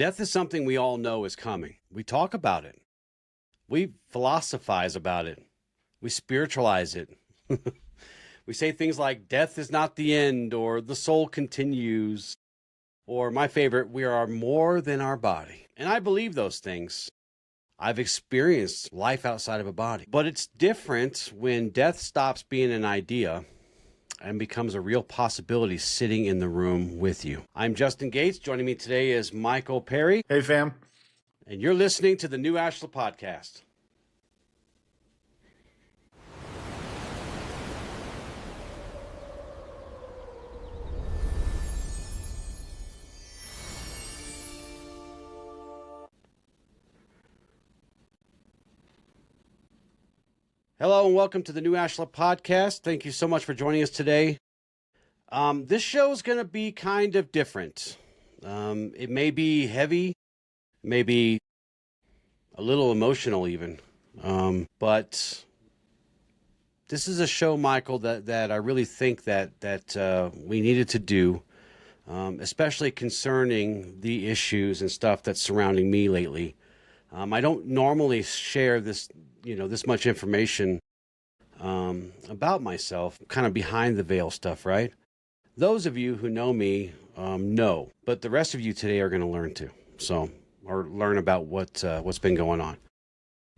Death is something we all know is coming. We talk about it. We philosophize about it. We spiritualize it. We say things like death is not the end, or the soul continues, or my favorite, we are more than our body. And I believe those things. I've experienced life outside of a body. But it's different when death stops being an idea and becomes a real possibility sitting in the room with you. I'm Justin Gates. Joining me today is Michael Perry. Hey, fam. And you're listening to the new Ashla Podcast. Hello and welcome to the new Ashla Podcast. Thank you so much for joining us today. This show is going to be kind of different. It may be heavy, maybe a little emotional even. But this is a show, Michael, that I really think that we needed to do, especially concerning the issues and stuff that's surrounding me lately. I don't normally share this much information about myself, kind of behind the veil stuff, right? Those of you who know me know, but the rest of you today are going to learn too. So, or learn about what's been going on.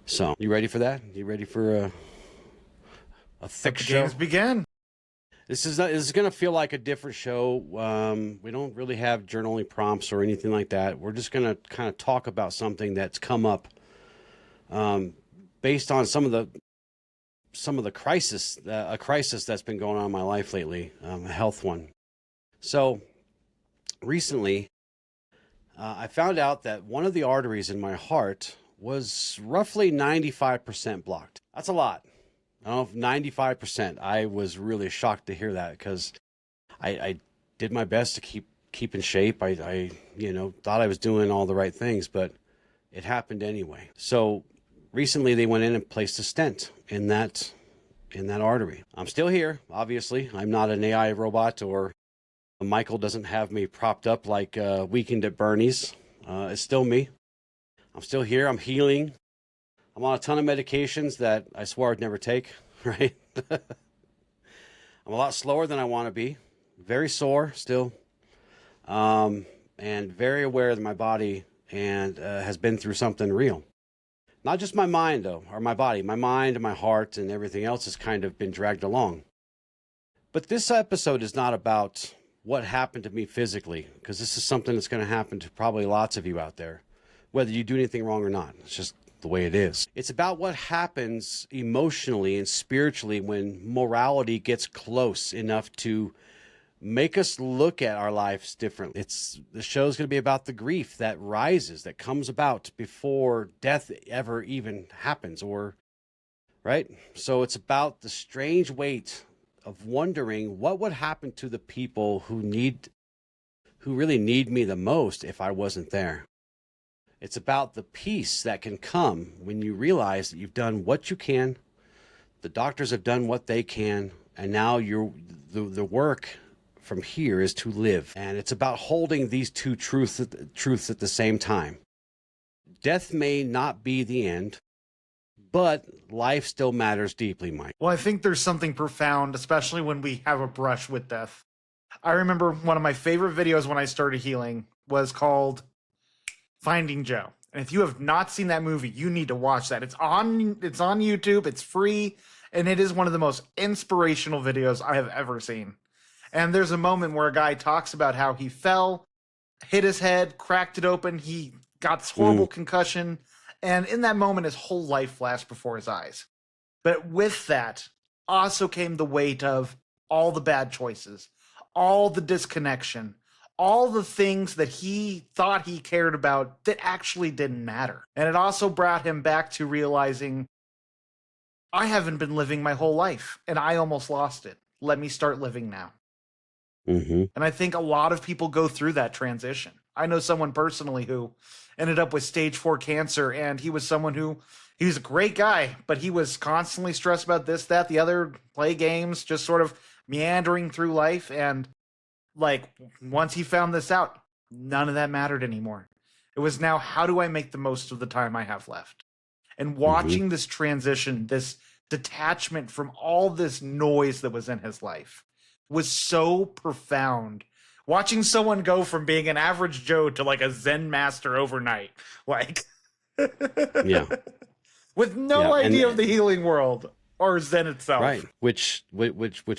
So, you ready for that? You ready for a thick show? Games begin. This is going to feel like a different show. We don't really have journaling prompts or anything like that. We're just going to kind of talk about something that's come up based on some of the crisis, a crisis that's been going on in my life lately, a health one. So recently, I found out that one of the arteries in my heart was roughly 95% blocked. That's a lot. I don't know if 95%. I was really shocked to hear that because I did my best to keep in shape. I thought I was doing all the right things, but it happened anyway. So recently they went in and placed a stent in that artery. I'm still here, obviously. I'm not an AI robot, or Michael doesn't have me propped up like Weekend at Bernie's. It's still me. I'm still here. I'm healing. I'm on a ton of medications that I swore I'd never take, right? I'm a lot slower than I want to be. Very sore still. And very aware that my body has been through something real. Not just my mind, though, or my body. My mind and my heart and everything else has kind of been dragged along. But this episode is not about what happened to me physically, because this is something that's going to happen to probably lots of you out there, whether you do anything wrong or not. It's just the way it is. It's about what happens emotionally and spiritually when morality gets close enough to make us look at our lives differently. The show's going to be about the grief that rises, that comes about before death ever even happens, or right? So it's about the strange weight of wondering what would happen to the people who really need me the most if I wasn't there. It's about the peace that can come when you realize that you've done what you can, the doctors have done what they can, and now the work from here is to live. And it's about holding these two truths at the same time. Death may not be the end, but life still matters deeply, Mike. Well, I think there's something profound, especially when we have a brush with death. I remember one of my favorite videos when I started healing was called Finding Joe. And if you have not seen that movie, you need to watch that. It's on YouTube, it's free, and it is one of the most inspirational videos I have ever seen. And there's a moment where a guy talks about how he fell, hit his head, cracked it open, he got this horrible concussion, and in that moment his whole life flashed before his eyes. But with that also came the weight of all the bad choices, all the disconnection, all the things that he thought he cared about that actually didn't matter. And it also brought him back to realizing, I haven't been living my whole life, and I almost lost it. Let me start living now. Mm-hmm. And I think a lot of people go through that transition. I know someone personally who ended up with stage 4 cancer, and he was someone who, he was a great guy, but he was constantly stressed about this, that, the other, play games, just sort of meandering through life. And like, once he found this out, none of that mattered anymore. It was now, how do I make the most of the time I have left? And Mm-hmm. watching this transition, this detachment from all this noise that was in his life was so profound. Watching someone go from being an average Joe to like a Zen master overnight, like, Yeah. with no Yeah, idea of the healing world or Zen itself. Right. Which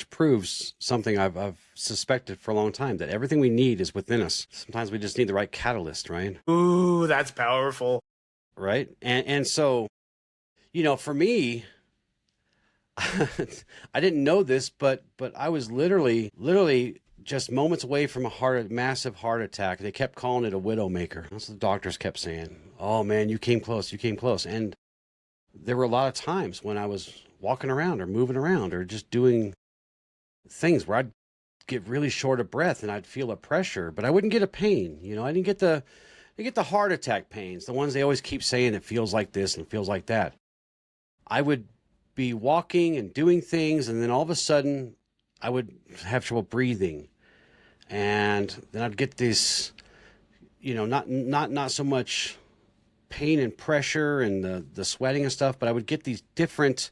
proves something I've suspected for a long time, that everything we need is within us. Sometimes we just need the right catalyst, right? Ooh, that's powerful. Right. And so, you know, for me, I didn't know this, but I was literally just moments away from a massive heart attack. They kept calling it a widowmaker. That's what the doctors kept saying. Oh man, you came close. And there were a lot of times when I was walking around or moving around or just doing things where I'd get really short of breath and I'd feel a pressure, but I wouldn't get a pain. You know, I didn't get the heart attack pains, the ones they always keep saying it feels like this and it feels like that. I would be walking and doing things, and then all of a sudden I would have trouble breathing. And then I'd get this, you know, not so much pain and pressure and the sweating and stuff, but I would get these different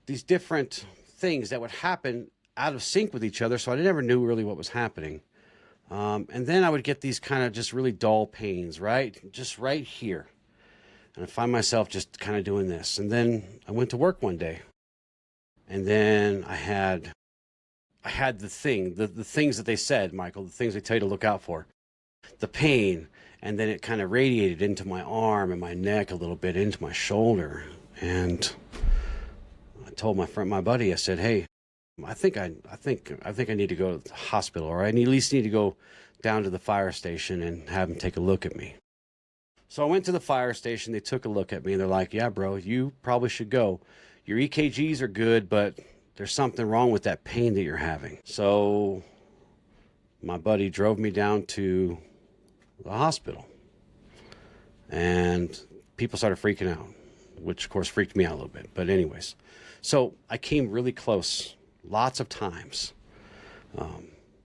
things that would happen out of sync with each other, so I never knew really what was happening. And then I would get these kind of just really dull pains, right? Just right here. And I find myself just kind of doing this. And then I went to work one day. And then I had the things that they said, Michael, the things they tell you to look out for. The pain. And then it kind of radiated into my arm and my neck a little bit, into my shoulder. And I told my buddy, I said, hey, I think I need to go to the hospital, or I at least need to go down to the fire station and have them take a look at me. So I went to the fire station. They took a look at me and they're like, yeah, bro, you probably should go. Your EKGs are good, but there's something wrong with that pain that you're having. So my buddy drove me down to the hospital, and people started freaking out, which of course freaked me out a little bit. But anyways, so I came really close lots of times,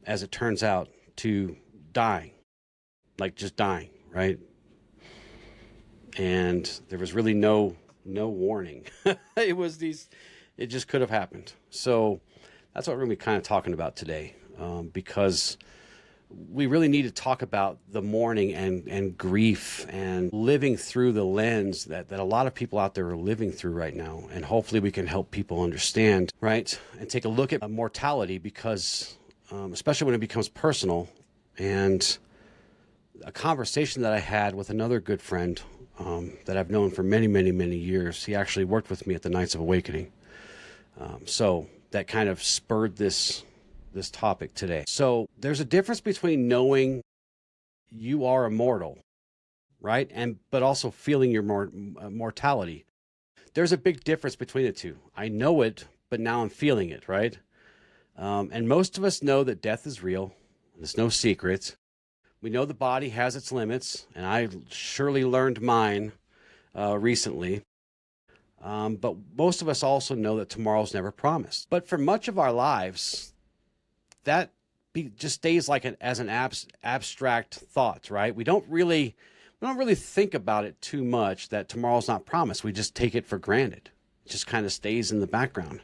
as it turns out, to dying, like just dying, right? And there was really no warning. It just could have happened. So that's what we're going to be kind of talking about today, because we really need to talk about the mourning and grief and living through the lens that a lot of people out there are living through right now. And hopefully we can help people understand, right? And take a look at mortality, because especially when it becomes personal. And a conversation that I had with another good friend that I've known for many, many, many years. He actually worked with me at the Nights of Awakening. So that kind of spurred this topic today. So there's a difference between knowing you are immortal, right? But also feeling your mortality. There's a big difference between the two. I know it, but now I'm feeling it, right? And most of us know that death is real. There's no secret. We know the body has its limits, and I surely learned mine recently. But most of us also know that tomorrow's never promised. But for much of our lives, that just stays like as an abstract thought, right? We don't really think about it too much, that tomorrow's not promised. We just take it for granted. It just kind of stays in the background.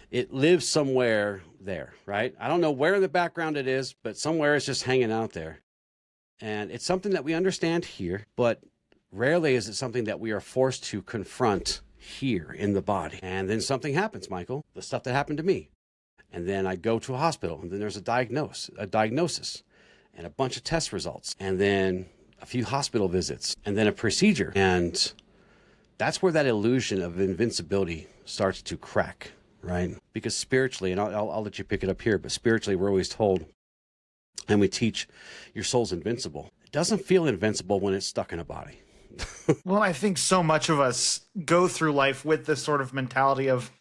It lives somewhere there, right? I don't know where in the background it is, but somewhere it's just hanging out there. And it's something that we understand here, but rarely is it something that we are forced to confront here in the body. And then something happens, Michael, the stuff that happened to me. And then I go to a hospital, and then there's a diagnosis, and a bunch of test results, and then a few hospital visits, and then a procedure. And that's where that illusion of invincibility starts to crack, right? Because spiritually, and I'll let you pick it up here, but spiritually we're always told, and we teach, your soul's invincible. It doesn't feel invincible when it's stuck in a body. Well, I think so much of us go through life with this sort of mentality of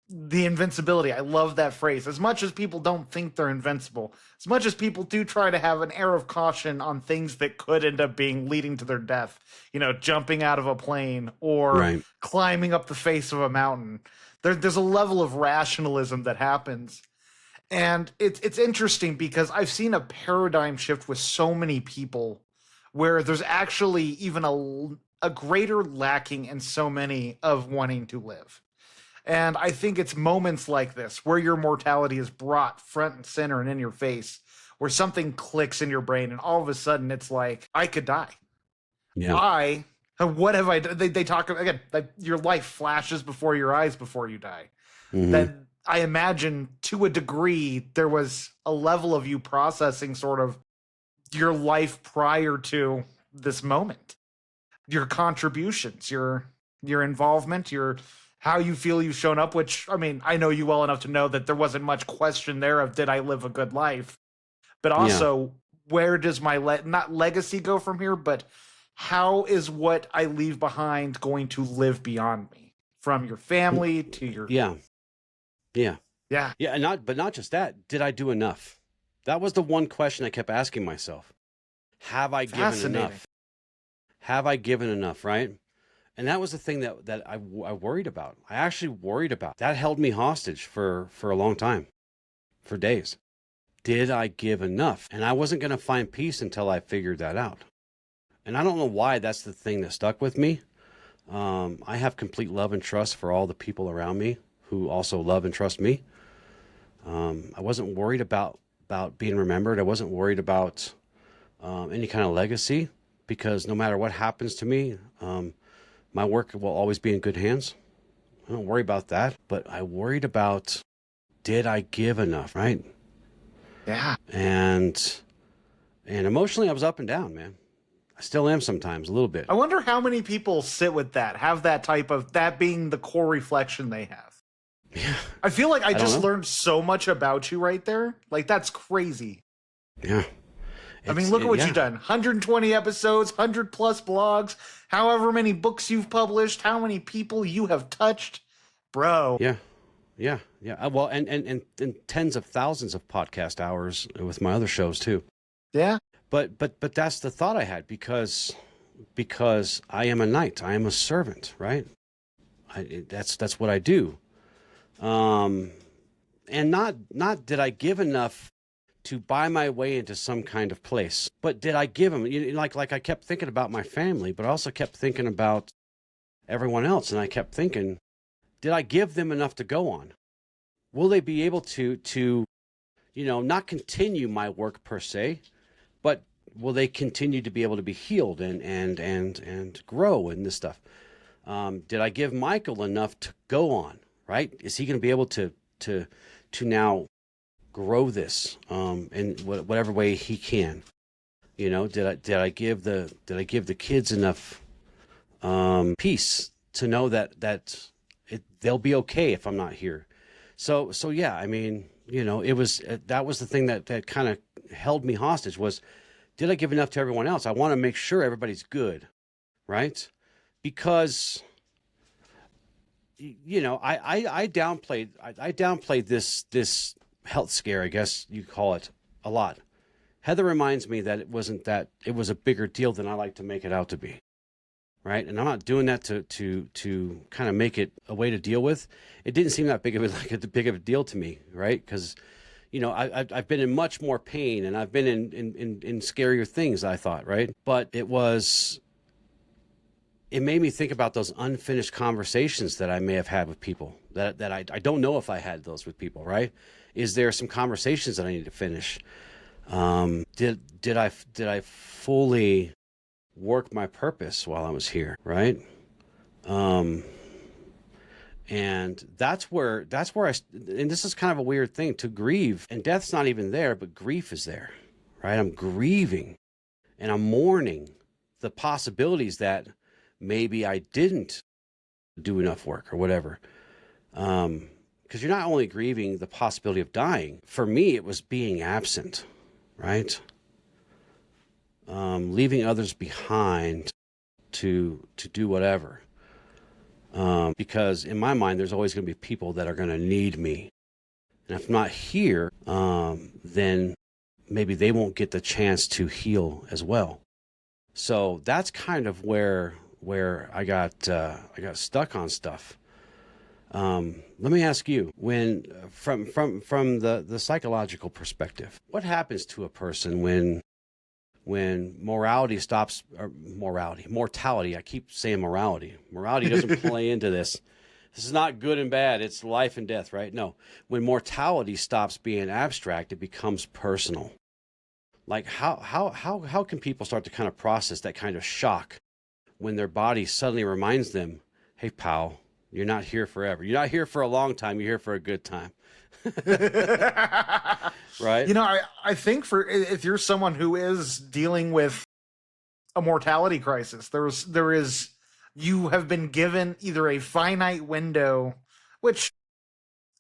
the invincibility. I love that phrase. As much as people don't think they're invincible, as much as people do try to have an air of caution on things that could end up leading to their death, you know, jumping out of a plane or climbing up the face of a mountain. There's a level of rationalism that happens. And it's interesting because I've seen a paradigm shift with so many people where there's actually even a greater lacking in so many of wanting to live. And I think it's moments like this where your mortality is brought front and center and in your face, where something clicks in your brain and all of a sudden it's like, I could die. Yeah. What have I done? They talk again, like your life flashes before your eyes before you die. Mm-hmm. Then I imagine to a degree there was a level of you processing sort of your life prior to this moment, your contributions, your involvement, your how you feel you've shown up, which, I mean, I know you well enough to know that there wasn't much question there of did I live a good life, but also where does my not legacy go from here, but how is what I leave behind going to live beyond me, from your family to your yeah. And not just that. Did I do enough? That was the one question I kept asking myself. Have I given enough? Have I given enough? Right. And that was the thing that I worried about. I actually worried about. That held me hostage for a long time, for days. Did I give enough? And I wasn't going to find peace until I figured that out. And I don't know why that's the thing that stuck with me. I have complete love and trust for all the people around me who also love and trust me. I wasn't worried about being remembered. I wasn't worried about any kind of legacy, because no matter what happens to me, my work will always be in good hands. I don't worry about that, but I worried about, did I give enough, right? Yeah. And emotionally, I was up and down, man. I still am sometimes, a little bit. I wonder how many people sit with that, have that type of, that being the core reflection they have. Yeah. I feel like I just learned so much about you right there. Like, that's crazy. Yeah. I mean, look at what you've done. 120 episodes, 100 plus blogs, however many books you've published, how many people you have touched. Bro. Yeah. Well, and tens of thousands of podcast hours with my other shows too. Yeah. But that's the thought I had, because I am a knight. I am a servant, right? That's what I do. And not did I give enough to buy my way into some kind of place, but did I give them, like I kept thinking about my family, but I also kept thinking about everyone else. And I kept thinking, did I give them enough to go on? Will they be able to not continue my work per se, but will they continue to be able to be healed and grow in this stuff? Did I give Michael enough to go on, right? Is he going to be able to now grow this in whatever way he can? Did I give the kids enough peace to know that they'll be okay if I'm not here? So yeah, I mean, it was that was the thing that kind of held me hostage, was, did I give enough to everyone else? I want to make sure everybody's good, right? Because I downplayed this health scare, I guess you call it, a lot. Heather reminds me that it was a bigger deal than I like to make it out to be, right? And I'm not doing that to kind of make it a way to deal with. It didn't seem that big of a deal to me, right? Because I've been in much more pain, and I've been in scarier things, I thought, right? But it made me think about those unfinished conversations that I may have had with people that I don't know if I had those with people, right? Is there some conversations that I need to finish? Did I fully work my purpose while I was here, right? And that's where and this is kind of a weird thing, to grieve, and death's not even there, but grief is there, right? I'm grieving and I'm mourning the possibilities that maybe I didn't do enough work or whatever. Because you're not only grieving the possibility of dying. For me, it was being absent, right? Leaving others behind to do whatever. Because in my mind, there's always going to be people that are going to need me. And if I'm not here, then maybe they won't get the chance to heal as well. So that's kind of where I got stuck on stuff. Let me ask you, from the psychological perspective, what happens to a person when when mortality, I keep saying morality. Morality doesn't play into this. This is not good and bad. It's life and death, right? No. When mortality stops being abstract, it becomes personal. Like how can people start to kind of process that kind of shock when their body suddenly reminds them, hey, pal, you're not here forever. You're not here for a long time. You're here for a good time. Right? You know, I think if you're someone who is dealing with a mortality crisis, you have been given either a finite window, which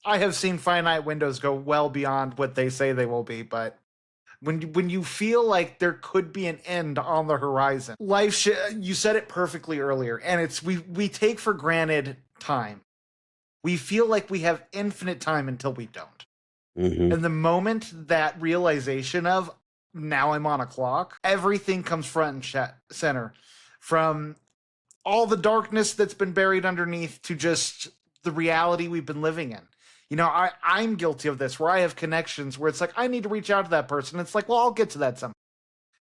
I have seen finite windows go well beyond what they say they will be, but when you feel like there could be an end on the horizon, you said it perfectly earlier, and it's we take for granted time. We feel like we have infinite time until we don't. Mm-hmm. And the moment that realization of now I'm on a clock, everything comes front and center, from all the darkness that's been buried underneath to just the reality we've been living in. You know, I'm guilty of this, where I have connections where it's like, I need to reach out to that person. It's like, well, I'll get to that sometime.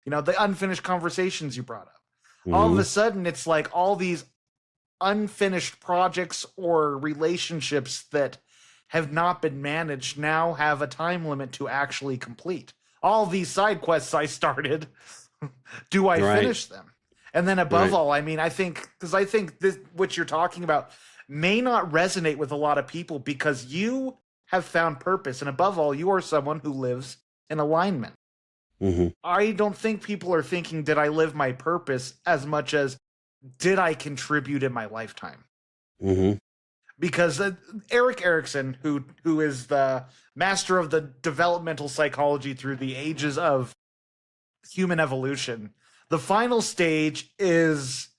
You know, the unfinished conversations you brought up. Mm-hmm. All of a sudden, it's like all these unfinished projects or relationships that have not been managed now have a time limit to actually complete. All these side quests I started, do I finish them? And then above all, I mean, I think this, what you're talking about may not resonate with a lot of people because you have found purpose. And above all, you are someone who lives in alignment. Mm-hmm. I don't think people are thinking, did I live my purpose, as much as did I contribute in my lifetime? Mm-hmm. Because Eric Erickson, who is the master of the developmental psychology through the ages of human evolution, the final stage is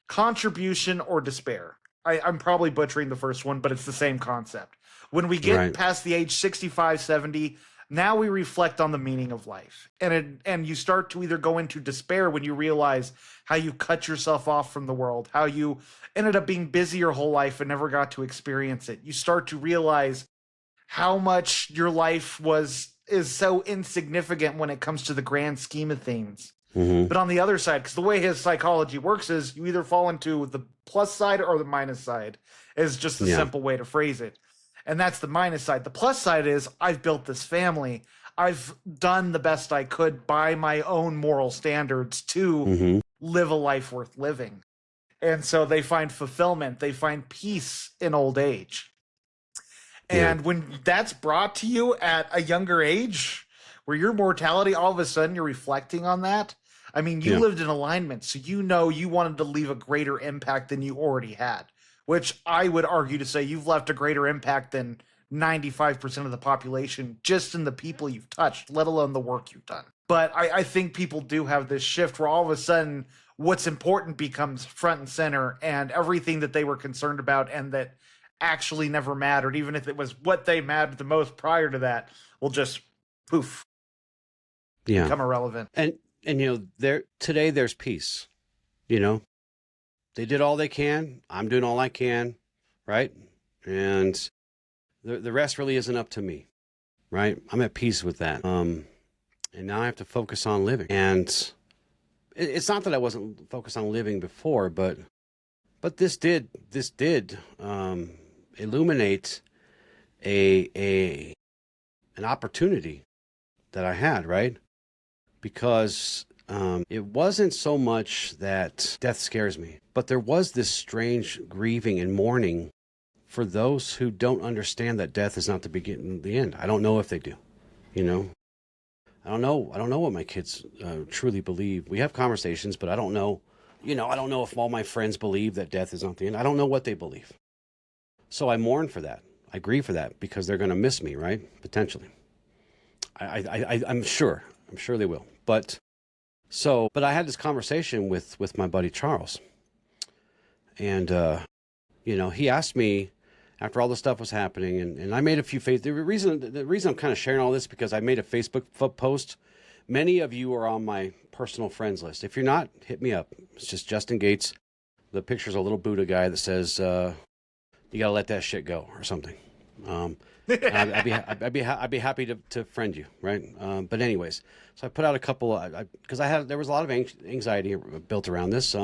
contribution or despair. I'm probably butchering the first one, but it's the same concept. When we get past the age 65, 70, now we reflect on the meaning of life. And you start to either go into despair when you realize how you cut yourself off from the world, how you ended up being busy your whole life and never got to experience it. You start to realize how much your life is so insignificant when it comes to the grand scheme of things. Mm-hmm. But on the other side, because the way his psychology works is you either fall into the plus side or the minus side, is just a simple way to phrase it. And that's the minus side. The plus side is I've built this family. I've done the best I could by my own moral standards to live a life worth living. And so they find fulfillment. They find peace in old age. And when that's brought to you at a younger age, where your mortality, all of a sudden you're reflecting on that. I mean, you lived in alignment, so you know you wanted to leave a greater impact than you already had, which I would argue to say you've left a greater impact than 95% of the population just in the people you've touched, let alone the work you've done. But I think people do have this shift where all of a sudden what's important becomes front and center, and everything that they were concerned about and that actually never mattered, even if it was what they mattered the most prior to that, will just poof. Become irrelevant. And you know, today there's peace. You know, they did all they can. I'm doing all I can, right? And the rest really isn't up to me, right? I'm at peace with that. And now I have to focus on living. And it's not that I wasn't focused on living before, but this did illuminate an opportunity that I had, right? Because it wasn't so much that death scares me, but there was this strange grieving and mourning for those who don't understand that death is not the beginning, the end. I don't know if they do, you know. I don't know what my kids truly believe. We have conversations, but I don't know, you know, I don't know if all my friends believe that death is not the end. I don't know what they believe. So I mourn for that. I grieve for that because they're going to miss me, right? Potentially. I'm sure they will. But I had this conversation with my buddy Charles, and you know, he asked me after all this stuff was happening, and I made a few the reason I'm kind of sharing all this because I made a Facebook post. Many of you are on my personal friends list. If you're not, hit me up. It's just Justin Gates. The picture's a little Buddha guy that says, "You got to let that shit go" or something. I'd be happy to friend you, right? But anyways, so I put out a couple, because there was a lot of anxiety built around this.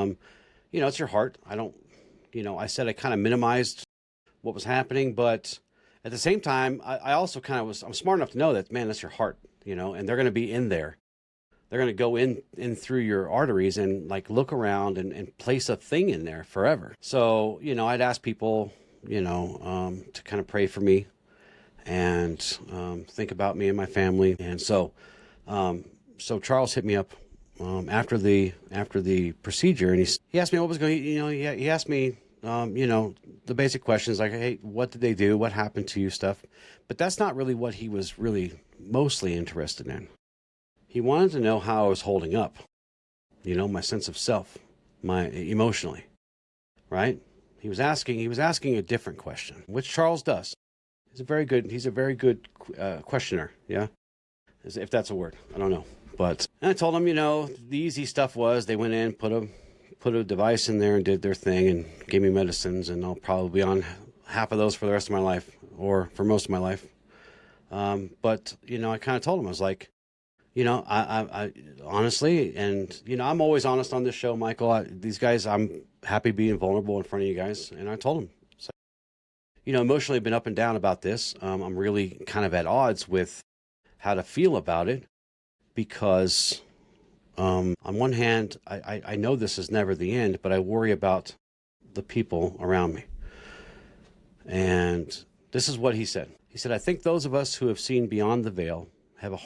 It's your heart. I said I kind of minimized what was happening, but at the same time, I also I'm smart enough to know that, man, that's your heart, and they're going to be in there. They're going to go in through your arteries and like look around and place a thing in there forever. So, I'd ask people, to kind of pray for me and think about me and my family. And so Charles hit me up after the procedure, and he asked me what was going. He asked me the basic questions like, hey, what did they do? What happened to you? Stuff. But that's not really what he was really mostly interested in. He wanted to know how I was holding up. My sense of self, my emotionally, right? He was asking a different question, which Charles does. He's a very good questioner. Yeah. If that's a word, I don't know. But and I told him, the easy stuff was they went in, put a device in there and did their thing and gave me medicines, and I'll probably be on half of those for the rest of my life, or for most of my life. But I kind of told him, I was like, I honestly, and I'm always honest on this show, Michael. These guys, I'm happy being vulnerable in front of you guys, and I told him, so, emotionally I've been up and down about this. I'm really kind of at odds with how to feel about it, because on one hand, I know this is never the end, but I worry about the people around me. And this is what he said. He said, I think those of us who have seen beyond the veil have it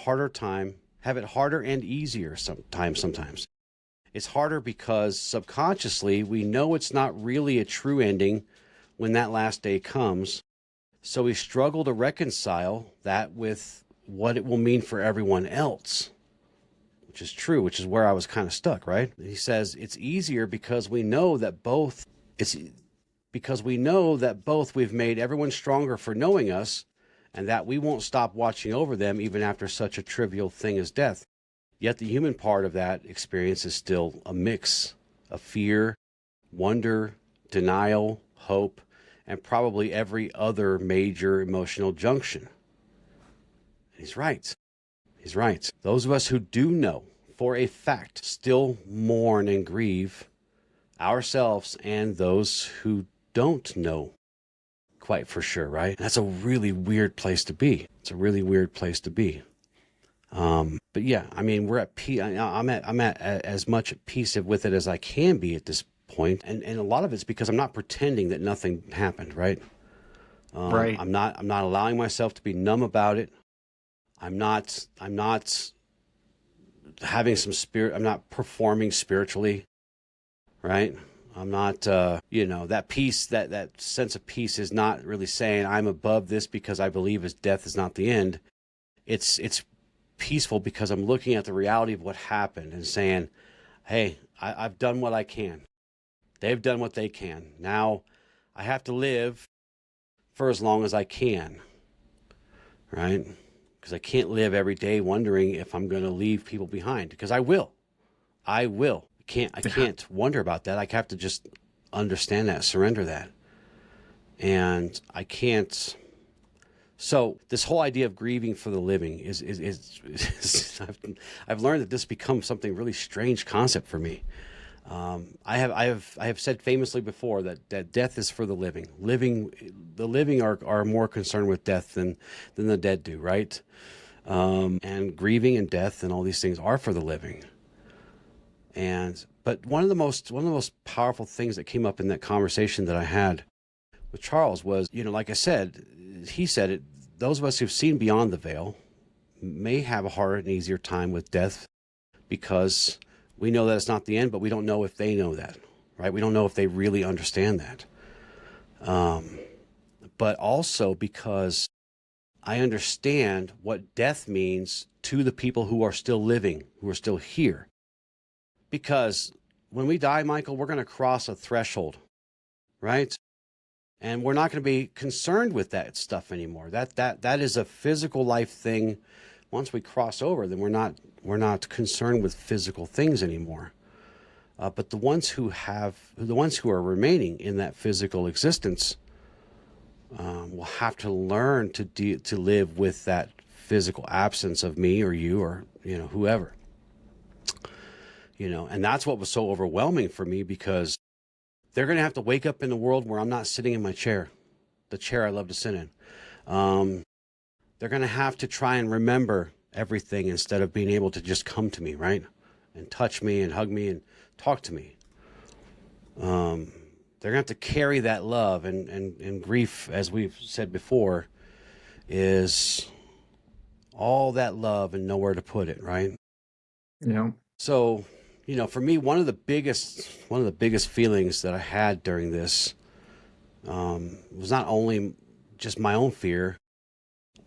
harder and easier sometimes. It's harder because subconsciously we know it's not really a true ending when that last day comes. So we struggle to reconcile that with what it will mean for everyone else, which is true, which is where I was kind of stuck, right? He says it's easier because we know that both we've made everyone stronger for knowing us, and that we won't stop watching over them even after such a trivial thing as death. Yet the human part of that experience is still a mix of fear, wonder, denial, hope, and probably every other major emotional junction. He's right. He's right. Those of us who do know for a fact still mourn and grieve ourselves, and those who don't know quite for sure, right? That's a really weird place to be. It's a really weird place to be. But yeah, I mean, we're at peace. I'm at as much at peace with it as I can be at this point, and a lot of it's because I'm not pretending that nothing happened, right? Right. I'm not allowing myself to be numb about it. I'm not having some spirit. I'm not performing spiritually, right? I'm not, that peace, that sense of peace is not really saying I'm above this because I believe his death is not the end. It's peaceful because I'm looking at the reality of what happened and saying, hey, I've done what I can. They've done what they can. Now I have to live for as long as I can, right? Because I can't live every day wondering if I'm going to leave people behind, because I will. I can't wonder about that. I have to just understand that, surrender that. And I can't. So this whole idea of grieving for the living is I've learned that this becomes something really strange concept for me. I have said famously before that death is for the living. The living are more concerned with death than the dead do, right? And grieving and death and all these things are for the living. But one of the most powerful things that came up in that conversation that I had with Charles was, like I said, he said it, those of us who've seen beyond the veil may have a harder and easier time with death because we know that it's not the end, but we don't know if they know that, right? We don't know if they really understand that. But also because I understand what death means to the people who are still living, who are still here. Because when we die, Michael, we're going to cross a threshold, right? And we're not going to be concerned with that stuff anymore. That is a physical life thing. Once we cross over, then we're not concerned with physical things anymore. But the ones who are remaining in that physical existence, will have to learn to live with that physical absence of me or you or, whoever. And that's what was so overwhelming for me, because they're going to have to wake up in a world where I'm not sitting in my chair, the chair I love to sit in. They're going to have to try and remember everything instead of being able to just come to me, right? And touch me and hug me and talk to me. They're going to have to carry that love, and grief, as we've said before, is all that love and nowhere to put it, right? Yeah. So, for me, one of the biggest feelings that I had during this was not only just my own fear.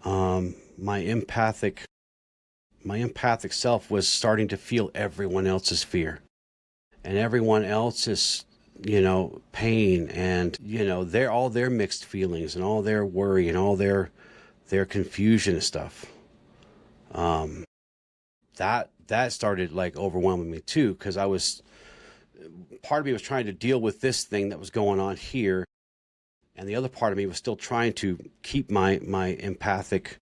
My empathic self was starting to feel everyone else's fear and everyone else's, pain, and, their mixed feelings and all their worry and all their confusion and stuff. That started like overwhelming me too, because part of me was trying to deal with this thing that was going on here, and the other part of me was still trying to keep my empathic,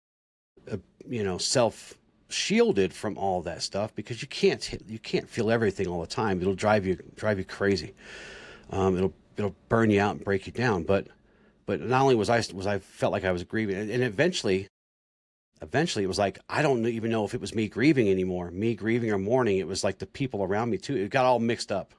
self shielded from all that stuff, because you can't feel everything all the time. It'll drive you crazy. It'll burn you out and break you down. But not only was I felt like I was grieving, and eventually it was like, I don't even know if it was me grieving anymore, me grieving or mourning. It was like the people around me too. It got all mixed up.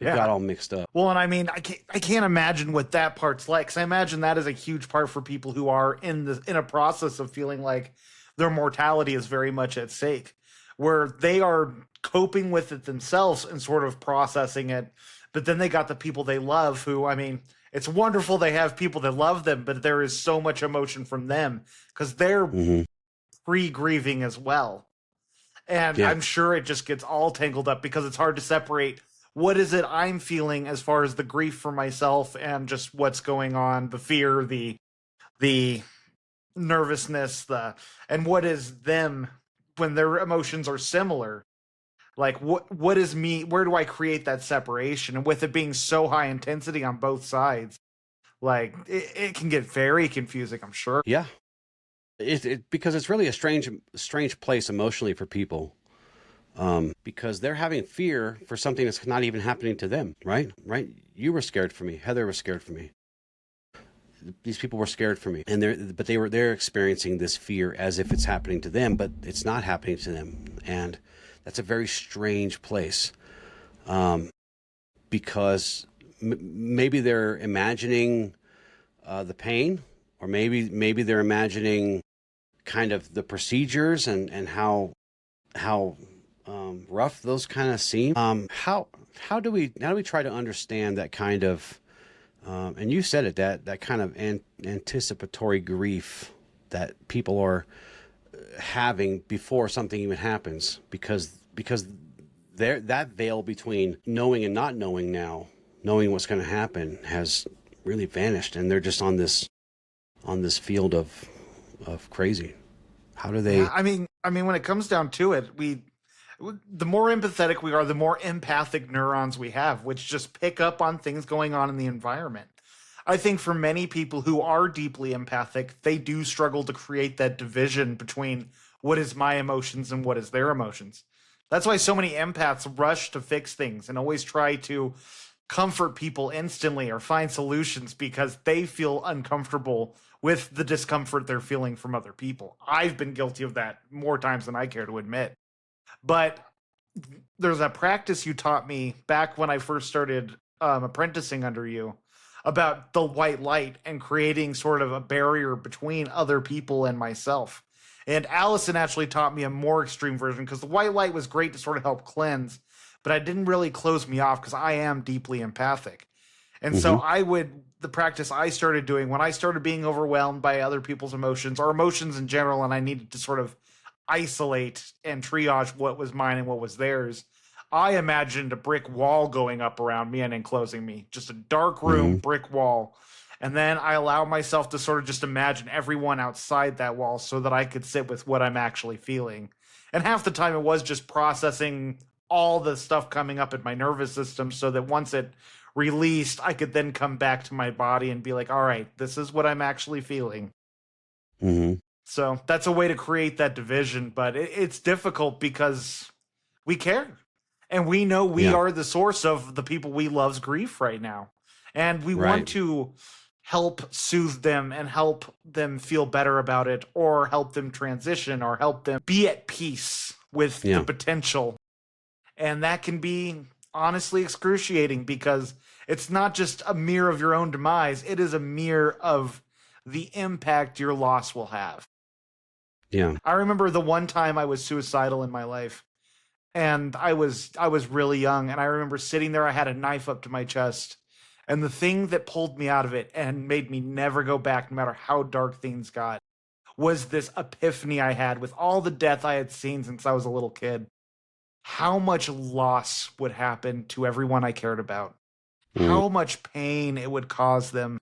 Got all mixed up. Well, and I mean, I can't imagine what that part's like, because I imagine that is a huge part for people who are in a process of feeling like their mortality is very much at stake, where they are coping with it themselves and sort of processing it. But then they got the people they love who, I mean, it's wonderful they have people that love them, but there is so much emotion from them because they're pre-grieving as well. And I'm sure it just gets all tangled up, because it's hard to separate what is it I'm feeling as far as the grief for myself and just what's going on, the fear, the nervousness, and what is them when their emotions are similar. Like what is me? Where do I create that separation? And with it being so high intensity on both sides, like it can get very confusing, I'm sure. Yeah. Because it's really a strange place emotionally for people, because they're having fear for something that's not even happening to them, right? You were scared for me. Heather was scared for me. These people were scared for me, and they're experiencing this fear as if it's happening to them, but it's not happening to them, and that's a very strange place, because maybe they're imagining the pain, or maybe they're imagining kind of the procedures and how rough those kind of seem. How do we try to understand that kind of and you said it, that kind of anticipatory grief that people are having before something even happens, because that veil between knowing and not knowing, now knowing what's going to happen, has really vanished, and they're just on this field of crazy. How do they? Yeah, I mean, when it comes down to it, the more empathetic we are, the more empathic neurons we have, which just pick up on things going on in the environment. I think for many people who are deeply empathic, they do struggle to create that division between what is my emotions and what is their emotions. That's why so many empaths rush to fix things and always try to comfort people instantly or find solutions, because they feel uncomfortable with the discomfort they're feeling from other people. I've been guilty of that more times than I care to admit. But there's a practice you taught me back when I first started apprenticing under you about the white light and creating sort of a barrier between other people and myself. And Allison actually taught me a more extreme version, because the white light was great to sort of help cleanse, but it didn't really close me off, because I am deeply empathic. And so the practice I started doing when I started being overwhelmed by other people's emotions, or emotions in general, and I needed to sort of isolate and triage what was mine and what was theirs, I imagined a brick wall going up around me and enclosing me, just a dark room, brick wall. And then I allow myself to sort of just imagine everyone outside that wall, so that I could sit with what I'm actually feeling. And half the time it was just processing all the stuff coming up in my nervous system, so that once it released, I could then come back to my body and be like, all right, this is what I'm actually feeling. Mm-hmm. So that's a way to create that division, but it's difficult because we care. And we know we Yeah. are the source of the people we love's grief right now. And we want Right. to help soothe them and help them feel better about it, or help them transition, or help them be at peace with the Yeah. potential. And that can be honestly excruciating because it's not just a mirror of your own demise, it is a mirror of the impact your loss will have. Yeah. I remember the one time I was suicidal in my life, and I was really young, and I remember sitting there, I had a knife up to my chest, and the thing that pulled me out of it and made me never go back no matter how dark things got was this epiphany I had with all the death I had seen since I was a little kid. How much loss would happen to everyone I cared about. How much pain it would cause them.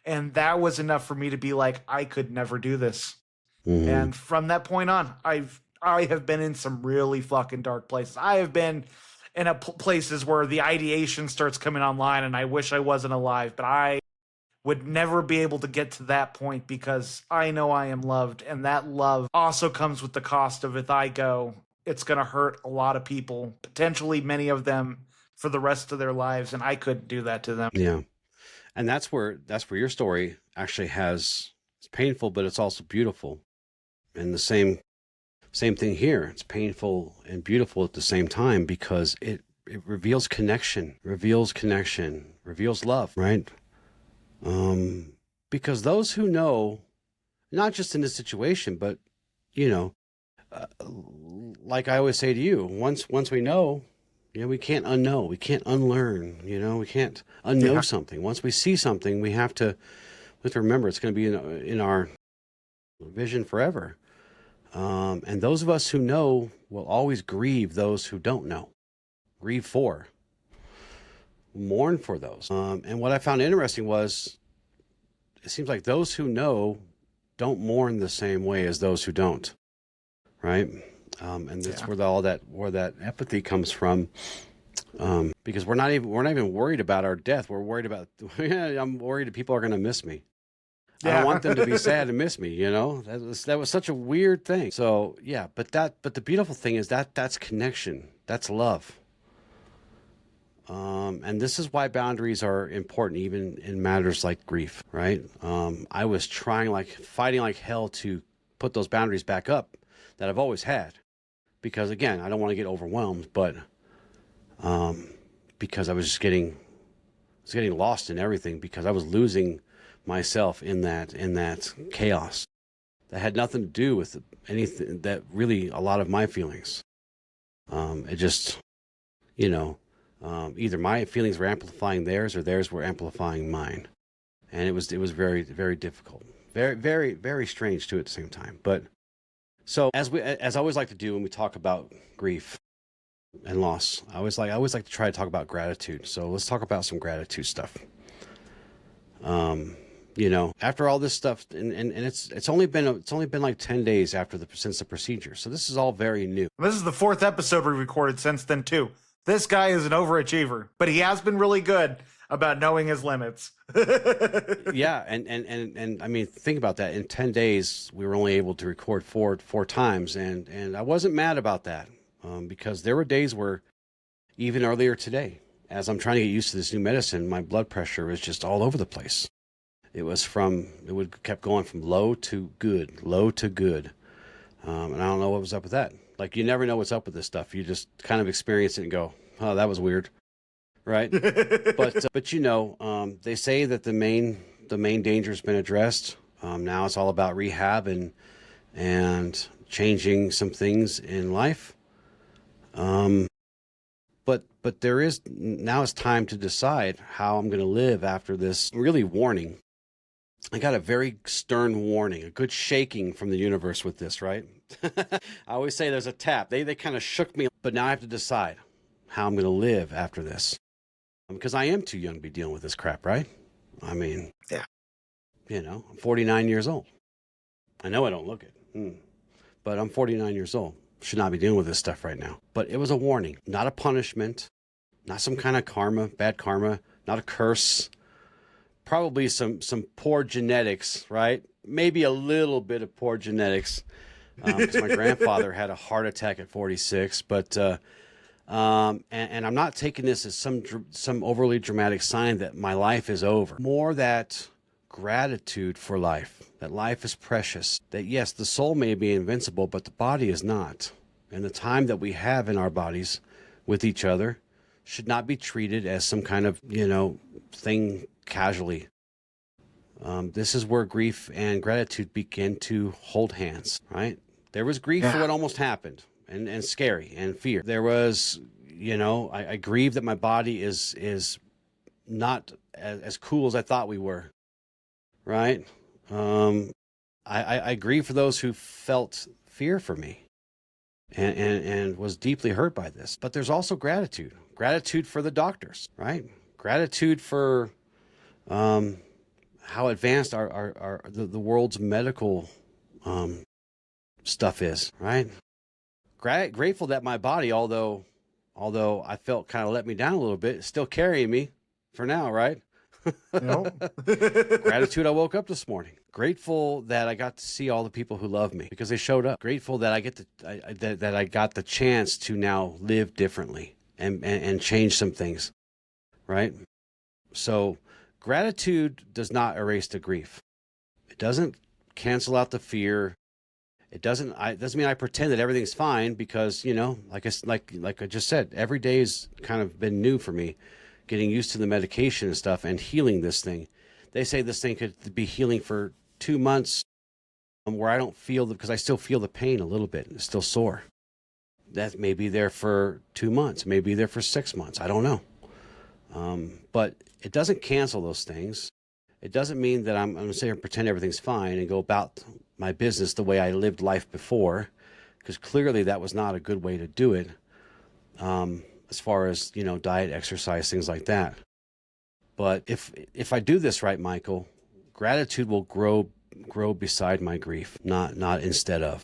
And that was enough for me to be like, I could never do this. Mm-hmm. And from that point on, I have been in some really fucking dark places. I have been in places where the ideation starts coming online and I wish I wasn't alive, but I would never be able to get to that point because I know I am loved. And that love also comes with the cost of, if I go, it's going to hurt a lot of people, potentially many of them for the rest of their lives. And I couldn't do that to them. Yeah. And that's where your story actually it's painful, but it's also beautiful. And the same thing here. It's painful and beautiful at the same time because it reveals connection, reveals love, right? Because those who know, not just in this situation, but, like I always say to you, once we know, we can't unknow, we can't unlearn, we can't unknow something. Once we see something, we have to remember it's going to be in our vision forever. And those of us who know will always grieve those who don't know. Grieve for. Mourn for those. And what I found interesting was, it seems like those who know don't mourn the same way as those who don't. Right? And that's where that empathy comes from. Because we're not even worried about our death. We're worried about, I'm worried that people are going to miss me. I don't want them to be sad and miss me, That was such a weird thing. So, yeah, but the beautiful thing is that's connection. That's love. And this is why boundaries are important, even in matters like grief, right? I was fighting like hell to put those boundaries back up that I've always had. Because, again, I don't want to get overwhelmed, but because I was just getting lost in everything, because I was losing myself in that chaos that had nothing to do with anything, that really a lot of my feelings. It just, either my feelings were amplifying theirs or theirs were amplifying mine. And it was very, very difficult. Very, very, very strange too at the same time. But so as I always like to do when we talk about grief and loss, I always like to try to talk about gratitude. So let's talk about some gratitude stuff. After all this stuff, and it's only been like 10 days since the procedure. So this is all very new. This is the 4th episode we recorded since then too. This guy is an overachiever, but he has been really good about knowing his limits. Yeah. And I mean, think about that. In 10 days, we were only able to record four times. And I wasn't mad about that. Because there were days where, even earlier today, as I'm trying to get used to this new medicine, my blood pressure was just all over the place. It kept going from low to good. And I don't know what was up with that. Like, you never know what's up with this stuff. You just kind of experience it and go, oh, that was weird. Right. But they say that the main danger has been addressed. Now it's all about rehab and changing some things in life. But now it's time to decide how I'm going to live after this really warning. I got a very stern warning, a good shaking from the universe with this, right? I always say there's a tap. They kind of shook me, but now I have to decide how I'm going to live after this. Because I am too young to be dealing with this crap, right? I mean, yeah. I'm 49 years old. I know I don't look it, but I'm 49 years old. Should not be dealing with this stuff right now. But it was a warning, not a punishment, not some kind of karma, bad karma, not a curse. Probably some poor genetics, right? Maybe a little bit of poor genetics, because my grandfather had a heart attack at 46. But and I'm not taking this as some overly dramatic sign that my life is over. More that gratitude for life, that life is precious. That yes, the soul may be invincible, but the body is not. And the time that we have in our bodies with each other should not be treated as some kind of, thing casually. This is where grief and gratitude begin to hold hands, right? There was grief for what almost happened, and scary, and fear. There was, I grieve that my body is not as cool as I thought we were, right? I grieve for those who felt fear for me and was deeply hurt by this. But there's also gratitude for the doctors, right? Gratitude for how advanced the world's medical stuff is, right? Grateful that my body, although I felt kind of let me down a little bit, is still carrying me for now, right? Gratitude I woke up this morning. Grateful that I got to see all the people who love me because they showed up. Grateful that I got the chance to now live differently and change some things, right? So gratitude does not erase the grief. It doesn't cancel out the fear. It doesn't mean I pretend that everything's fine because, like I just said, every day's kind of been new for me, getting used to the medication and stuff and healing this thing. They say this thing could be healing for 2 months where I don't feel because I still feel the pain a little bit. It's still sore. That may be there for 2 months, may be there for 6 months. I don't know. But it doesn't cancel those things. It doesn't mean that I'm going to sit here and pretend everything's fine and go about my business the way I lived life before, because clearly that was not a good way to do it, as far as, diet, exercise, things like that. But if I do this right, Michael, gratitude will grow beside my grief, not instead of.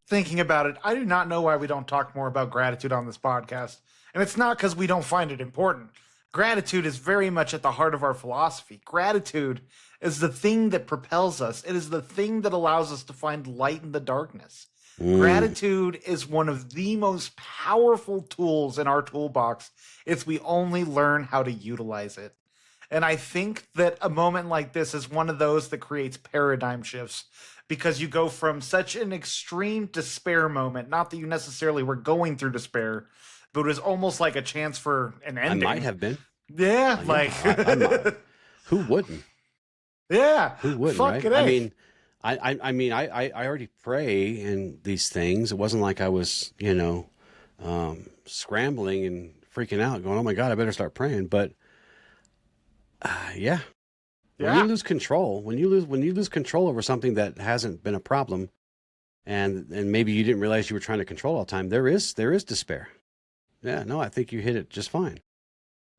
Thinking about it, I do not know why we don't talk more about gratitude on this podcast. And it's not because we don't find it important. Gratitude is very much at the heart of our philosophy. Gratitude is the thing that propels us. It is the thing that allows us to find light in the darkness. Gratitude is one of the most powerful tools in our toolbox if we only learn how to utilize it. And I think that a moment like this is one of those that creates paradigm shifts, because you go from such an extreme despair moment, not that you necessarily were going through despair, but it was almost like a chance for an ending. I might have been. Yeah, who wouldn't? Yeah, who wouldn't? Fuck right? I already pray in these things. It wasn't like I was, scrambling and freaking out, going, "Oh my God, I better start praying." But yeah. When you lose control, when you lose control over something that hasn't been a problem, and maybe you didn't realize you were trying to control all the time, there is despair. Yeah, no, I think you hit it just fine.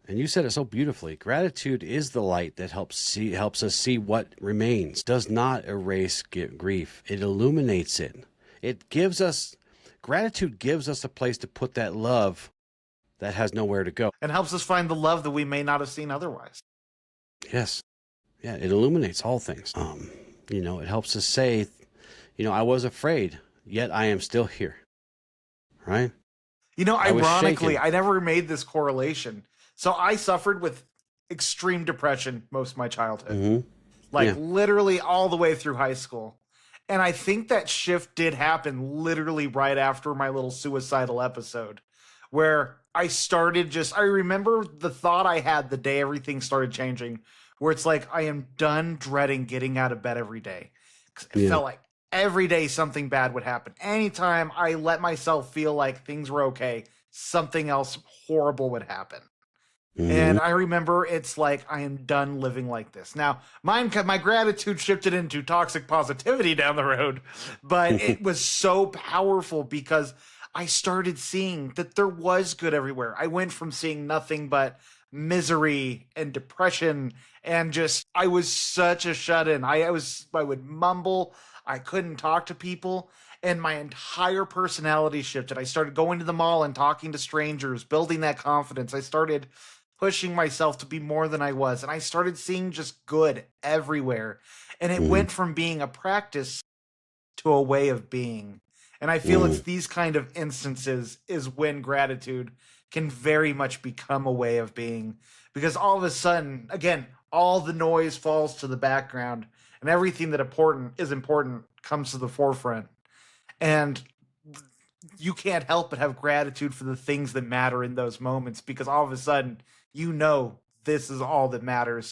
And you said it so beautifully. Gratitude is the light that helps us see what remains. Does not erase grief. It illuminates it. Gratitude gives us a place to put that love that has nowhere to go. And helps us find the love that we may not have seen otherwise. Yes. Yeah, it illuminates all things. It helps us say, I was afraid, yet I am still here. Right? Ironically, I never made this correlation. So I suffered with extreme depression most of my childhood. Mm-hmm. Literally all the way through high school. And I think that shift did happen literally right after my little suicidal episode, where I remember the thought I had the day everything started changing, where it's like, I am done dreading getting out of bed every day. 'Cause it felt like every day something bad would happen. Anytime I let myself feel like things were okay, something else horrible would happen. Mm-hmm. And I remember it's like, I am done living like this. Now, my gratitude shifted into toxic positivity down the road, but it was so powerful because I started seeing that there was good everywhere. I went from seeing nothing but misery and depression, and I was such a shut-in. I would mumble. I couldn't talk to people, and my entire personality shifted. I started going to the mall and talking to strangers, building that confidence. I started pushing myself to be more than I was. And I started seeing just good everywhere. And it Mhm. went from being a practice to a way of being. And I feel it's these kind of instances is when gratitude can very much become a way of being. Because all of a sudden, again, all the noise falls to the background and everything that is important comes to the forefront. And you can't help but have gratitude for the things that matter in those moments, because all of a sudden, you know, this is all that matters.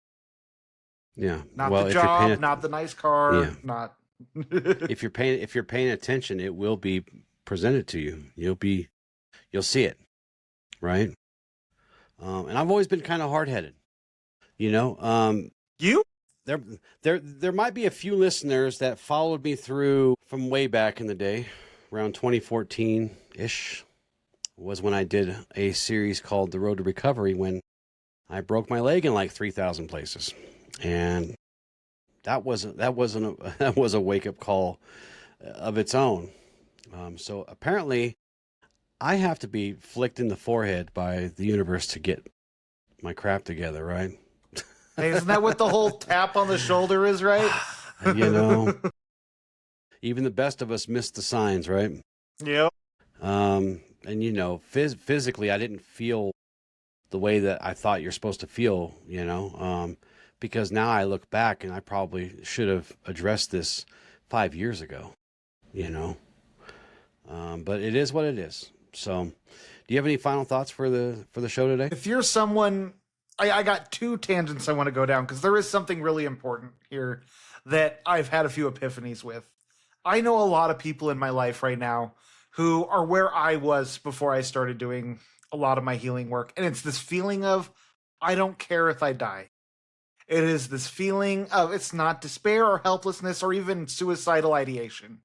Yeah. Not Well, the if you're paying job, not the nice car, Yeah. not if you're paying attention, it will be presented to you. You'll see it, right? And I've always been kind of hard-headed, you know. you. There might be a few listeners that followed me through from way back in the day, around 2014-ish, was when I did a series called The Road to Recovery, when I broke my leg in like 3,000 places, and that was a wake-up call of its own. So apparently, I have to be flicked in the forehead by the universe to get my crap together, right? Hey, isn't that what the whole tap on the shoulder is, right? You know, even the best of us miss the signs, right? Yep. And you know, physically, I didn't feel the way that I thought you're supposed to feel, you know, because now I look back and I probably should have addressed this 5 years ago, you know. But it is what it is. So, do you have any final thoughts for the show today? If you're someone, I got two tangents I want to go down, because there is something really important here that I've had a few epiphanies with. I know a lot of people in my life right now who are where I was before I started doing a lot of my healing work. And it's this feeling of, I don't care if I die. It is this feeling of, it's not despair or helplessness or even suicidal ideation,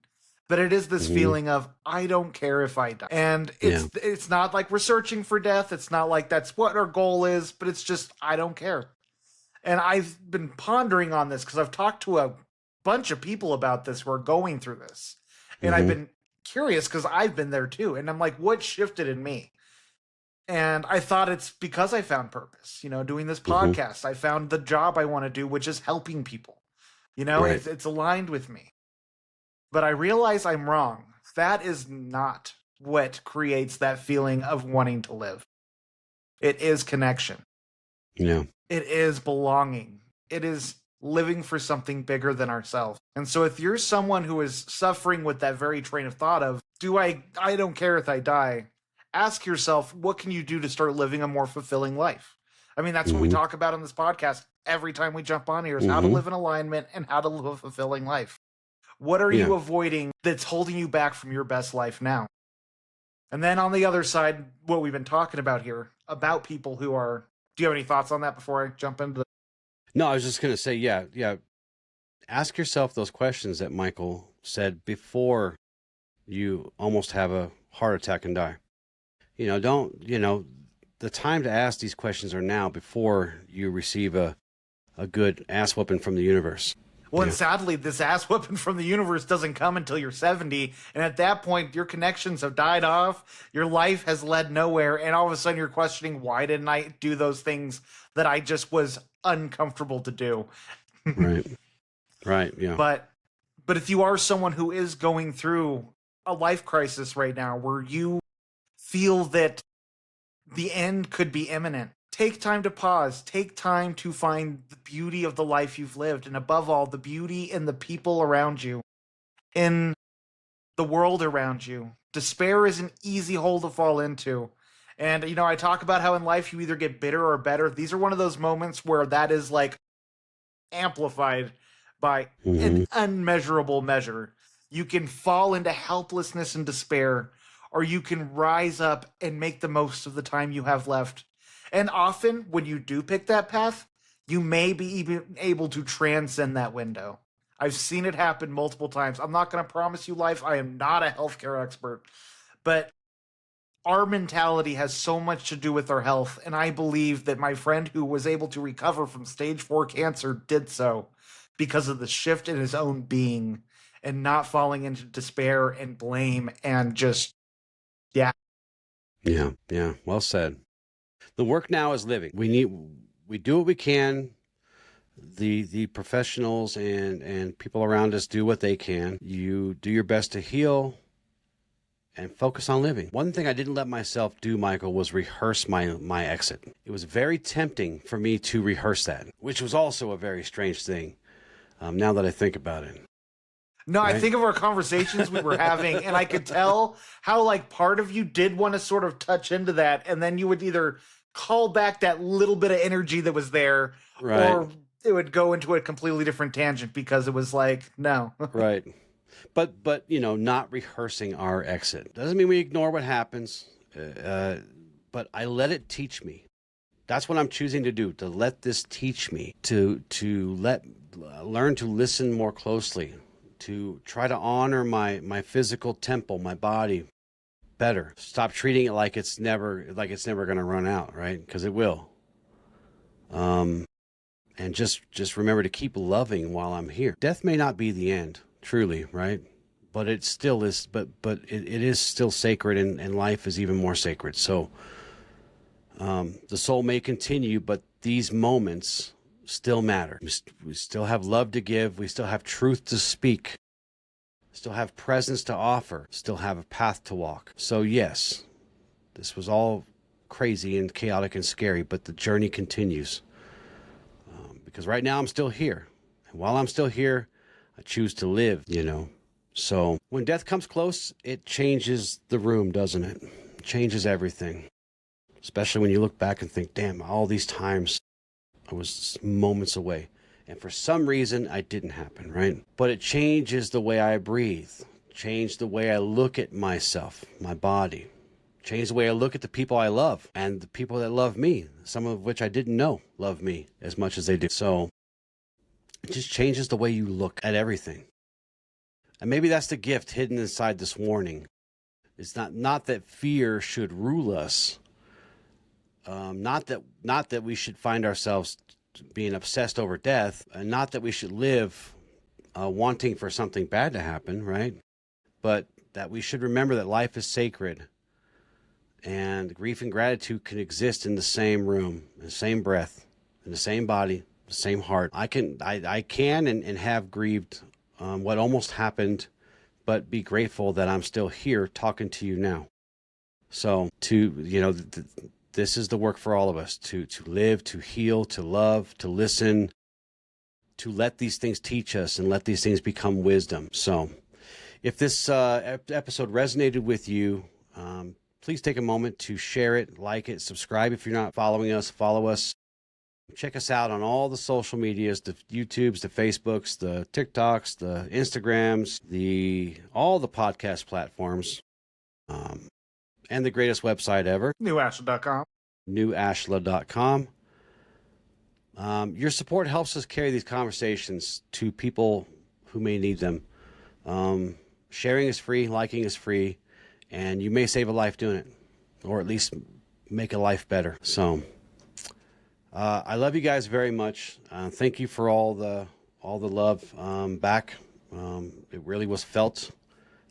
but it is this feeling of, I don't care if I die. And it's not like we're searching for death. It's not like that's what our goal is, but it's just, I don't care. And I've been pondering on this because I've talked to a bunch of people about this who are going through this. And I've been curious because I've been there too. And I'm like, what shifted in me? And I thought it's because I found purpose, you know, doing this podcast. I found the job I want to do, which is helping people. You know, Right. it's aligned with me. But I realize I'm wrong. That is not what creates that feeling of wanting to live. It is connection. Yeah. It is belonging. It is living for something bigger than ourselves. And so if you're someone who is suffering with that very train of thought of, I don't care if I die, ask yourself, what can you do to start living a more fulfilling life? I mean, that's what we talk about on this podcast every time we jump on here, is how to live in alignment and how to live a fulfilling life. What are you avoiding that's holding you back from your best life now? And then on the other side, what we've been talking about here, about people who are, do you have any thoughts on that before I jump into the... No, I was just going to say, yeah. Ask yourself those questions that Michael said before you almost have a heart attack and die. You know, the time to ask these questions are now, before you receive a good ass whooping from the universe. Well, and sadly, this ass whooping from the universe doesn't come until you're 70. And at that point, your connections have died off. Your life has led nowhere. And all of a sudden, you're questioning, why didn't I do those things that I just was uncomfortable to do? Right. Yeah. But if you are someone who is going through a life crisis right now, where you feel that the end could be imminent, take time to pause. Take time to find the beauty of the life you've lived. And above all, the beauty in the people around you, in the world around you. Despair is an easy hole to fall into. And, you know, I talk about how in life you either get bitter or better. These are one of those moments where that is like amplified by an unmeasurable measure. You can fall into helplessness and despair, or you can rise up and make the most of the time you have left. And often, when you do pick that path, you may be even able to transcend that window. I've seen it happen multiple times. I'm not going to promise you life. I am not a healthcare expert. But our mentality has so much to do with our health. And I believe that my friend who was able to recover from stage 4 cancer did so because of the shift in his own being and not falling into despair and blame and just, yeah. Yeah. Well said. The work now is living. We do what we can. The professionals and people around us do what they can. You do your best to heal and focus on living. One thing I didn't let myself do, Michael, was rehearse my exit. It was very tempting for me to rehearse that, which was also a very strange thing, now that I think about it. No, Right? I think of our conversations we were having, and I could tell how, like, part of you did want to sort of touch into that, and then you would either call back that little bit of energy that was there, Right. or it would go into a completely different tangent because it was like, no. Right. But not rehearsing our exit doesn't mean we ignore what happens. But I let it teach me. That's what I'm choosing to do, to let this teach me, to learn to listen more closely, to try to honor my physical temple, my body better. Stop treating it like it's never going to run out, right? Because it will. And just remember to keep loving while I'm here. Death may not be the end, truly, right? But it still is. But it is still sacred, and life is even more sacred. So the soul may continue, but these moments still matter. We still have love to give. We still have truth to speak. Still have presence to offer. Still have a path to walk. So yes, this was all crazy and chaotic and scary, but the journey continues. Because right now I'm still here. And while I'm still here, I choose to live, So when death comes close, it changes the room, doesn't it? It changes everything. Especially when you look back and think, damn, all these times I was moments away. And for some reason, it didn't happen, right? But it changes the way I breathe. Change the way I look at myself, my body. Change the way I look at the people I love and the people that love me, some of which I didn't know love me as much as they do. So it just changes the way you look at everything. And maybe that's the gift hidden inside this warning. It's not that fear should rule us. Not that we should find ourselves being obsessed over death, and not that we should live wanting for something bad to happen, right? But that we should remember that life is sacred. And grief and gratitude can exist in the same room, in the same breath, in the same body, the same heart. I can and have grieved what almost happened, but be grateful that I'm still here talking to you now. So this is the work for all of us, to live, to heal, to love, to listen, to let these things teach us and let these things become wisdom. So if this episode resonated with you, please take a moment to share it, like it, subscribe if you're not following us, follow us. Check us out on all the social medias, the YouTubes, the Facebooks, the TikToks, the Instagrams, all the podcast platforms, and the greatest website ever, newashla.com. newashla.com. Your support helps us carry these conversations to people who may need them. Sharing is free, liking is free, and you may save a life doing it, or at least make a life better. So I love you guys very much. Thank you for all the love back. It really was felt,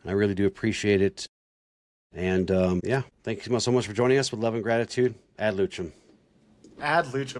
and I really do appreciate it. And thank you so much for joining us with love and gratitude. Ad lucem. Ad lucem.